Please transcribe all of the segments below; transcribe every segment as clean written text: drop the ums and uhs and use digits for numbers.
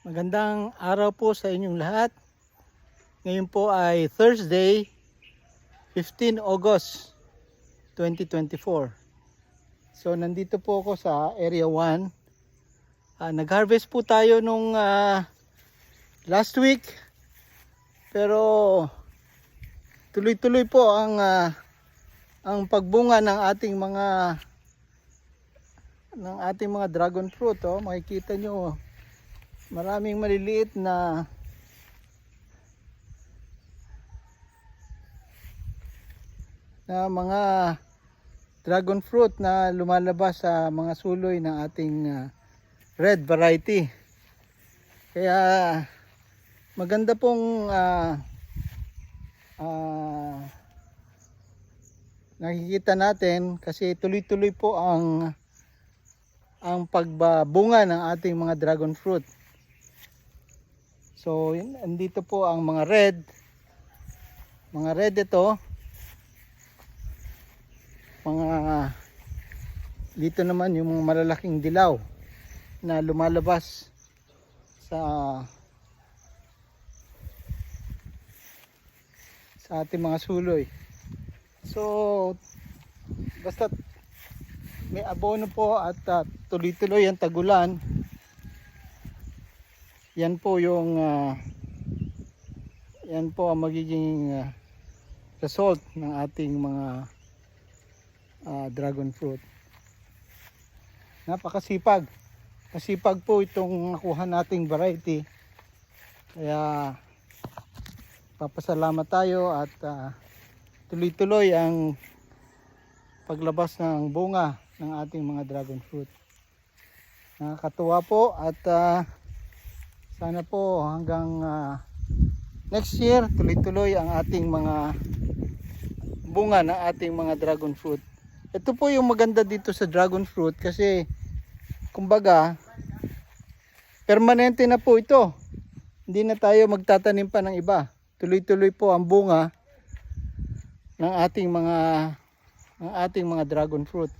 Magandang araw po sa inyong lahat. Ngayon po ay Thursday, 15 August 2024. So nandito po ako sa Area 1. Nag-harvest po tayo nung last week. Pero tuloy-tuloy po ang pagbunga ng ating mga dragon fruit. Makikita nyo, maraming maliliit na mga dragon fruit na lumalabas sa mga suloy ng ating red variety. Kaya maganda pong nakikita natin kasi tuloy-tuloy po ang pagbabunga ng ating mga dragon fruit. So, andito po ang mga red. Mga red ito. Dito naman yung mga malalaking dilaw na lumalabas sa ating mga suloy. So, basta may abono po at tuloy-tuloy ang tagulan. Yan po ang magiging result ng ating mga dragon fruit. Napakasipag. Masipag po itong nakuha nating variety. Kaya papasalamat tayo at tuloy-tuloy ang paglabas ng bunga ng ating mga dragon fruit. Nakakatuwa po at sana po hanggang next year tuloy-tuloy ang ating mga bunga ng ating mga dragon fruit. Ito po yung maganda dito sa dragon fruit kasi kumbaga permanente na po ito. Hindi na tayo magtatanim pa ng iba. Tuloy-tuloy po ang bunga ng ating mga dragon fruit.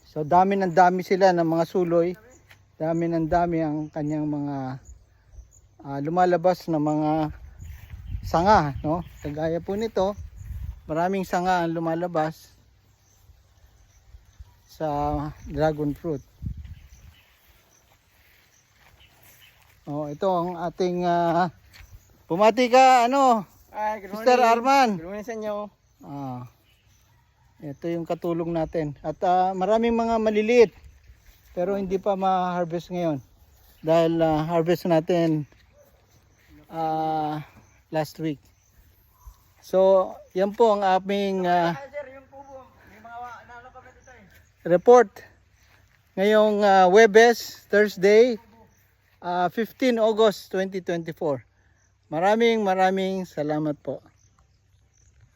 So dami sila ng mga suloy. Dami ang kanyang mga lumalabas na mga sanga, no? Kagaya po nito, maraming sanga ang lumalabas sa dragon fruit. Ito ang ating bumati ka, Mr. Arman. Good morning sa inyo. Ito yung katulong natin. At maraming mga maliliit pero hindi pa ma-harvest ngayon dahil harvest natin last week. So yan po ang aming report ngayong Webes, Thursday, 15 August 2024. Maraming salamat po.